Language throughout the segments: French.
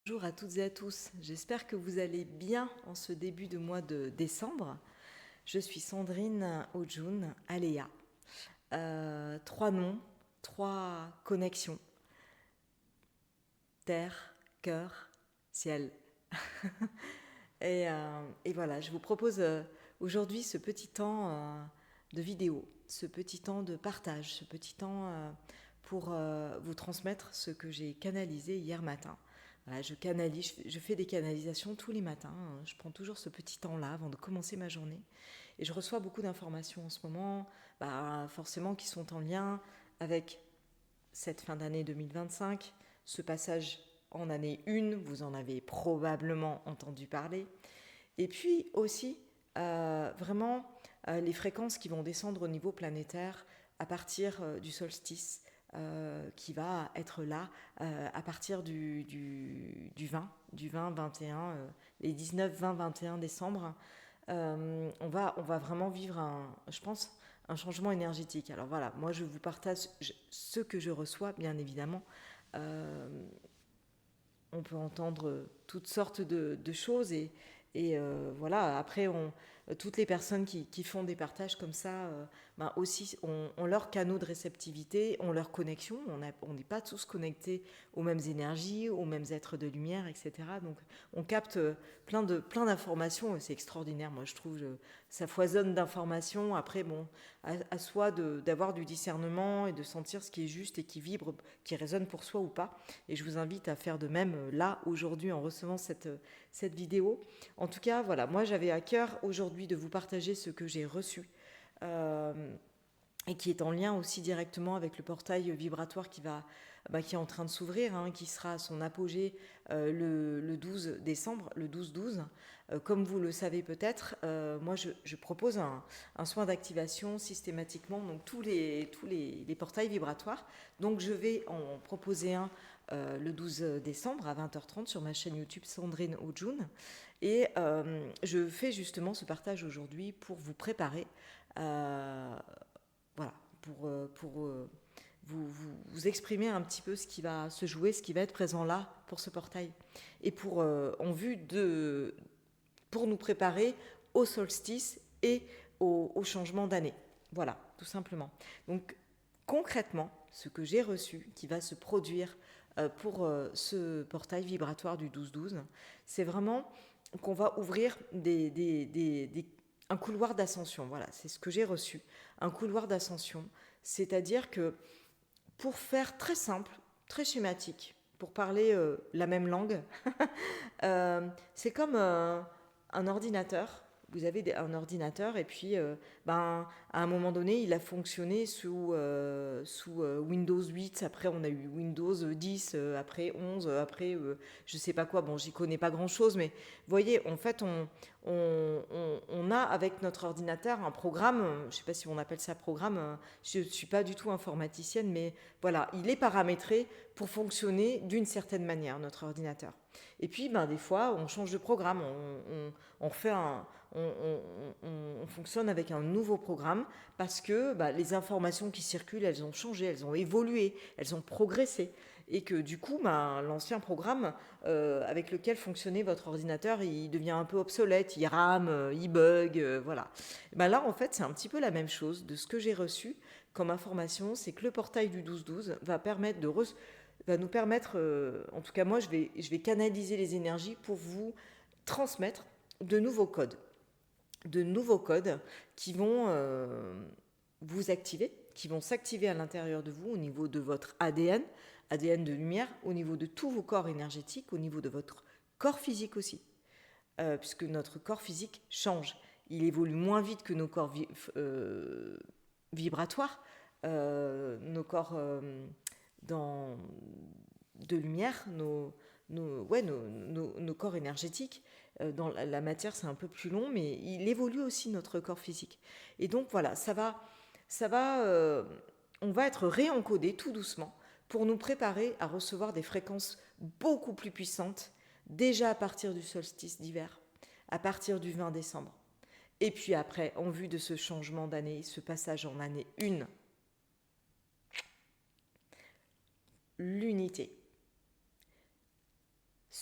Bonjour à toutes et à tous, j'espère que vous allez bien en ce début de mois de décembre. Je suis Sandrine Ojun Aléa. Trois noms, trois connexions, terre, cœur, ciel. Et voilà, je vous propose aujourd'hui ce petit temps de vidéo, ce petit temps de partage, ce petit temps pour vous transmettre ce que j'ai canalisé hier matin. Voilà, je canalise, je fais des canalisations tous les matins. Je prends toujours ce petit temps-là avant de commencer ma journée. Et je reçois beaucoup d'informations en ce moment, forcément qui sont en lien avec cette fin d'année 2025, ce passage en année 1, vous en avez probablement entendu parler. Et puis aussi, vraiment, les fréquences qui vont descendre au niveau planétaire à partir du solstice qui va être là à partir du 20, du 20, 21, les 19, 20, 21 décembre. On va vraiment vivre, je pense, un changement énergétique. Alors voilà, moi je vous partage ce que je reçois, bien évidemment. Euh, on peut entendre toutes sortes de choses et voilà, après toutes les personnes qui font des partages comme ça aussi ont leur canaux de réceptivité, ont leur connexion, on n'est pas tous connectés aux mêmes énergies, aux mêmes êtres de lumière, etc. Donc on capte plein d'informations, c'est extraordinaire, moi je trouve, ça foisonne d'informations. Après bon, à soi d'avoir du discernement et de sentir ce qui est juste et qui vibre, qui résonne pour soi ou pas. Et je vous invite à faire de même là, aujourd'hui, en recevant cette vidéo. En tout cas, voilà, moi j'avais à cœur aujourd'hui de vous partager ce que j'ai reçu. Euh, et qui est en lien aussi directement avec le portail vibratoire qui est en train de s'ouvrir, qui sera à son apogée le 12 décembre, le 12-12. Comme vous le savez peut-être, moi je propose un soin d'activation systématiquement, donc les portails vibratoires. Donc je vais en proposer un le 12 décembre à 20h30 sur ma chaîne YouTube Sandrine Ojun. Et je fais justement ce partage aujourd'hui pour vous préparer voilà, vous exprimer un petit peu ce qui va se jouer, ce qui va être présent là pour ce portail. Et pour nous préparer au solstice et au changement d'année. Voilà, tout simplement. Donc concrètement, ce que j'ai reçu qui va se produire pour ce portail vibratoire du 12-12, c'est vraiment qu'on va ouvrir un couloir d'ascension. Voilà, c'est ce que j'ai reçu. Un couloir d'ascension. C'est-à-dire que pour faire très simple, très schématique, pour parler la même langue, c'est comme un ordinateur. Vous avez un ordinateur et puis à un moment donné, il a fonctionné sous Windows 8. Après, on a eu Windows 10, après 11, après je sais pas quoi. Bon, j'y connais pas grand-chose, mais vous voyez, en fait, on a avec notre ordinateur un programme, je sais pas si on appelle ça programme, je suis pas du tout informaticienne, mais voilà, il est paramétré pour fonctionner d'une certaine manière, notre ordinateur. Et puis, des fois, on change de programme, on fait on fonctionne avec un nouveau programme parce que les informations qui circulent, elles ont changé, elles ont évolué, elles ont progressé. Et que du coup, l'ancien programme avec lequel fonctionnait votre ordinateur, il devient un peu obsolète, il rame, il bug, voilà. Là, en fait, c'est un petit peu la même chose. De ce que j'ai reçu comme information, c'est que le portail du 12-12 va nous permettre, en tout cas moi, je vais canaliser les énergies pour vous transmettre de nouveaux codes. De nouveaux codes qui vont vous activer, qui vont s'activer à l'intérieur de vous au niveau de votre ADN, ADN de lumière, au niveau de tous vos corps énergétiques, au niveau de votre corps physique aussi. Puisque notre corps physique change. Il évolue moins vite que nos corps vibratoires, nos corps dans, de lumière, nos corps énergétiques. Dans la matière, c'est un peu plus long, mais il évolue aussi notre corps physique. Et donc voilà, on va être réencodé tout doucement pour nous préparer à recevoir des fréquences beaucoup plus puissantes déjà à partir du solstice d'hiver, à partir du 20 décembre. Et puis après, en vue de ce changement d'année, ce passage en année 1, l'unité.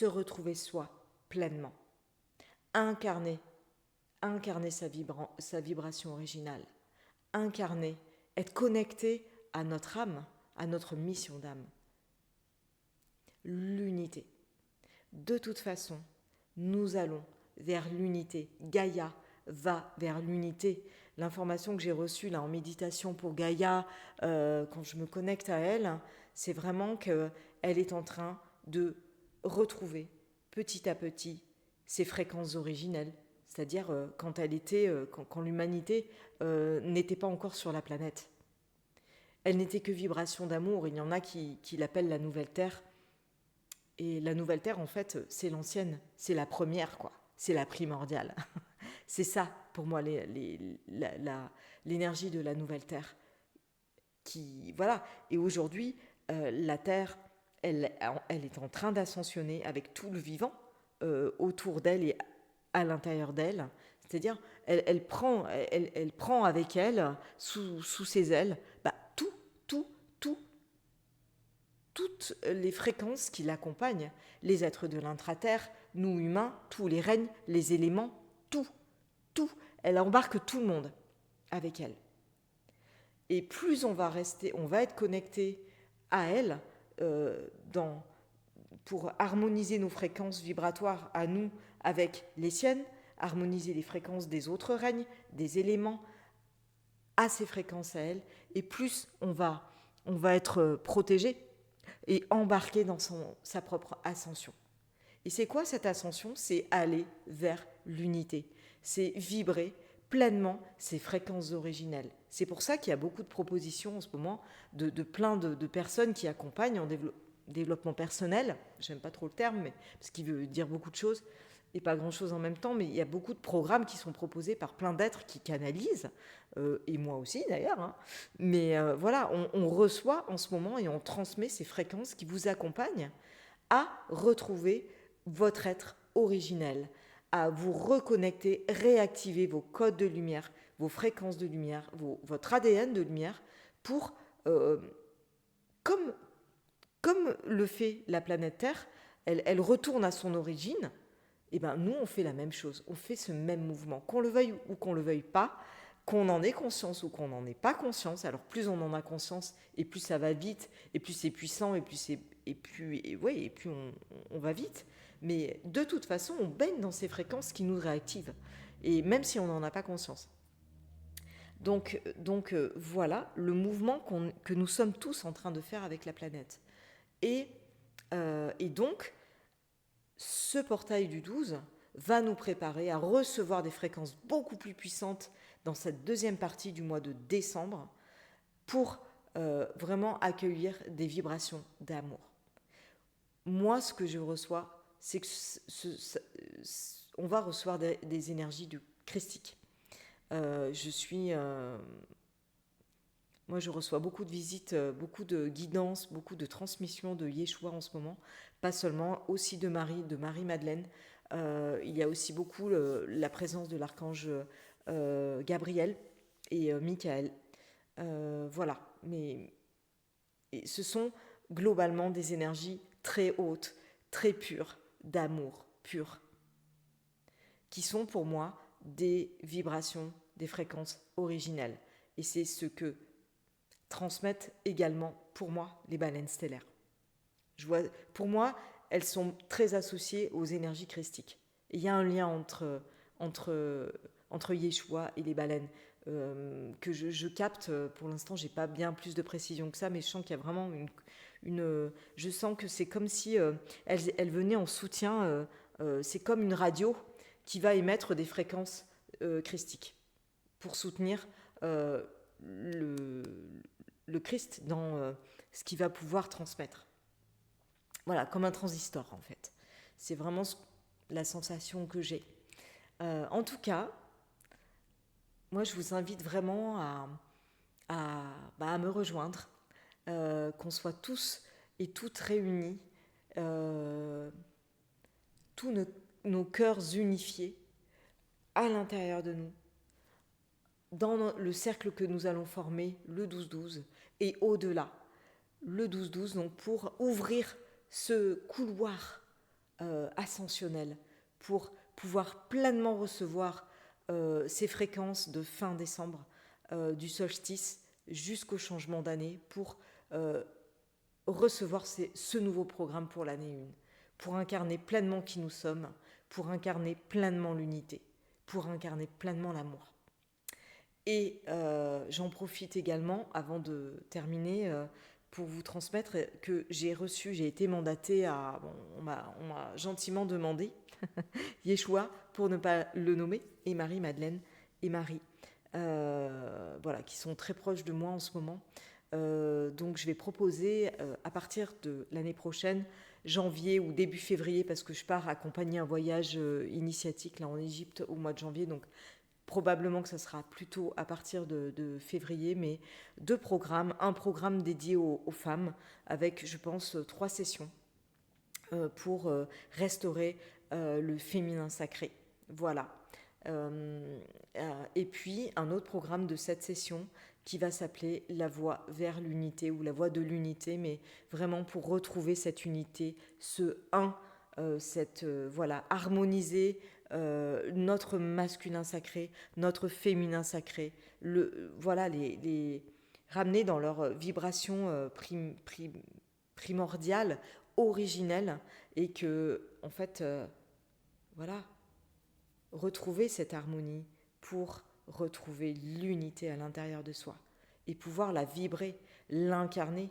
se retrouver soi pleinement, incarner sa vibration originale, incarner, être connecté à notre âme, à notre mission d'âme. L'unité. De toute façon, nous allons vers l'unité. Gaïa va vers l'unité. L'information que j'ai reçue là en méditation pour Gaïa, quand je me connecte à elle, c'est vraiment qu'elle est en train de retrouver petit à petit ses fréquences originelles. C'est-à-dire quand l'humanité n'était pas encore sur la planète. Elle n'était que vibration d'amour. Il y en a qui l'appellent la nouvelle Terre. Et la nouvelle Terre, en fait, c'est l'ancienne, c'est la première, quoi. C'est la primordiale. C'est ça, pour moi, l'énergie de la nouvelle Terre. Voilà. Et aujourd'hui, la Terre, elle est en train d'ascensionner avec tout le vivant autour d'elle et à l'intérieur d'elle. C'est-à-dire, elle prend avec elle, sous ses ailes, toutes les fréquences qui l'accompagnent, les êtres de l'intra-terre, nous humains, tous les règnes, les éléments, tout. Elle embarque tout le monde avec elle. Et plus on va être connecté à elle pour harmoniser nos fréquences vibratoires à nous avec les siennes, harmoniser les fréquences des autres règnes, des éléments à ces fréquences à elle, et plus on va être protégé et embarqué dans sa propre ascension. Et c'est quoi cette ascension ? C'est aller vers l'unité. C'est vibrer pleinement ces fréquences originelles. C'est pour ça qu'il y a beaucoup de propositions en ce moment de plein de personnes qui accompagnent en développement personnel. J'aime pas trop le terme, mais parce qu'il veut dire beaucoup de choses et pas grand-chose en même temps, mais il y a beaucoup de programmes qui sont proposés par plein d'êtres qui canalisent, et moi aussi d'ailleurs, hein. Mais voilà, on reçoit en ce moment et on transmet ces fréquences qui vous accompagnent à retrouver votre être originel, à vous reconnecter, réactiver vos codes de lumière, vos fréquences de lumière, votre ADN de lumière pour, comme le fait la planète Terre, elle retourne à son origine. Et bien nous, on fait la même chose, on fait ce même mouvement, qu'on le veuille ou qu'on ne le veuille pas, qu'on en ait conscience ou qu'on n'en ait pas conscience. Alors plus on en a conscience, et plus ça va vite, et plus c'est puissant, et plus on va vite. Mais de toute façon, on baigne dans ces fréquences qui nous réactivent, et même si on n'en a pas conscience. Donc voilà le mouvement que nous sommes tous en train de faire avec la planète. Et donc, ce portail du 12 va nous préparer à recevoir des fréquences beaucoup plus puissantes dans cette deuxième partie du mois de décembre pour vraiment accueillir des vibrations d'amour. Moi, ce que je reçois, c'est que on va recevoir des énergies du christique. Moi, je reçois beaucoup de visites, beaucoup de guidances, beaucoup de transmissions de Yeshua en ce moment. Pas seulement, aussi de Marie-Madeleine. Il y a aussi beaucoup la présence de l'archange Gabriel et Michael. Voilà. Mais ce sont globalement des énergies très hautes, très pures, d'amour pur, qui sont pour moi des vibrations, des fréquences originelles. Et c'est ce que transmettent également, pour moi, les baleines stellaires. Pour moi, elles sont très associées aux énergies christiques. Et il y a un lien entre Yeshua et les baleines que je capte. Pour l'instant, j'ai pas bien plus de précision que ça, mais je sens qu'il y a vraiment je sens que c'est comme si elle venait en soutien. C'est comme une radio qui va émettre des fréquences christiques pour soutenir le Christ dans ce qu'il va pouvoir transmettre. Voilà, comme un transistor en fait. C'est vraiment la sensation que j'ai. En tout cas, moi je vous invite vraiment à me rejoindre, qu'on soit tous et toutes réunis, tous nos cœurs unifiés à l'intérieur de nous, dans le cercle que nous allons former, le 12-12, et au-delà, le 12-12, donc pour ouvrir ce couloir ascensionnelle, pour pouvoir pleinement recevoir ces fréquences de fin décembre, du solstice jusqu'au changement d'année, pour recevoir ce nouveau programme pour l'année 1, pour incarner pleinement qui nous sommes, pour incarner pleinement l'unité, pour incarner pleinement l'amour. Et j'en profite également, avant de terminer, pour vous transmettre que j'ai été mandatée à... Bon, on m'a gentiment demandé, Yeshua, pour ne pas le nommer, et Marie-Madeleine et Marie, voilà, qui sont très proches de moi en ce moment. Donc je vais proposer à partir de l'année prochaine, janvier ou début février, parce que je pars accompagner un voyage initiatique là en Égypte au mois de janvier, donc probablement que ça sera plutôt à partir de février, mais un programme dédié aux femmes, avec, je pense, 3 sessions pour restaurer le féminin sacré. Voilà. Et puis, un autre programme de 7 sessions qui va s'appeler La Voie vers l'unité, ou La Voie de l'unité, mais vraiment pour retrouver cette unité, ce un, voilà, harmoniser notre masculin sacré, notre féminin sacré, voilà, les ramener dans leur vibration primordiale, originelle, et que, en fait, voilà, retrouver cette harmonie pour retrouver l'unité à l'intérieur de soi et pouvoir la vibrer, l'incarner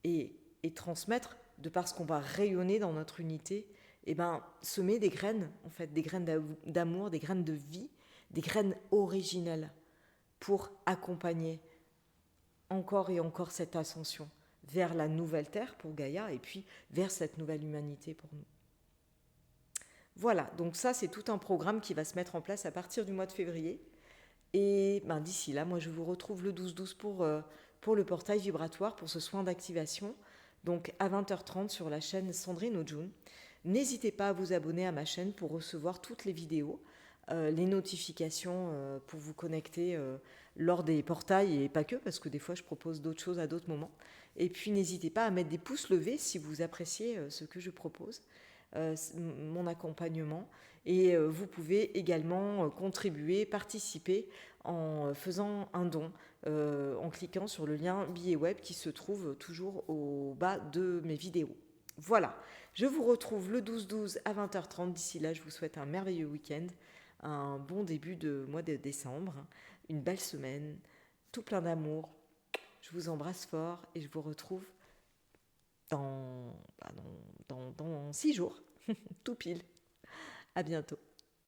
et transmettre, de par ce qu'on va rayonner dans notre unité, et semer des graines, en fait, des graines d'amour, des graines de vie, des graines originelles pour accompagner encore et encore cette ascension vers la nouvelle Terre pour Gaïa, et puis vers cette nouvelle humanité pour nous. Voilà, donc ça c'est tout un programme qui va se mettre en place à partir du mois de février. Et d'ici là, moi je vous retrouve le 12-12 pour le portail vibratoire, pour ce soin d'activation, donc à 20h30 sur la chaîne Sandrine Ojun. N'hésitez pas à vous abonner à ma chaîne pour recevoir toutes les vidéos, les notifications pour vous connecter lors des portails, et pas que, parce que des fois je propose d'autres choses à d'autres moments. Et puis n'hésitez pas à mettre des pouces levés si vous appréciez ce que je propose, mon accompagnement. Et vous pouvez également contribuer, participer en faisant un don, en cliquant sur le lien billet web qui se trouve toujours au bas de mes vidéos. Voilà, je vous retrouve le 12-12 à 20h30. D'ici là, je vous souhaite un merveilleux week-end, un bon début de mois de décembre, une belle semaine, tout plein d'amour. Je vous embrasse fort et je vous retrouve dans 6 jours, tout pile. À bientôt.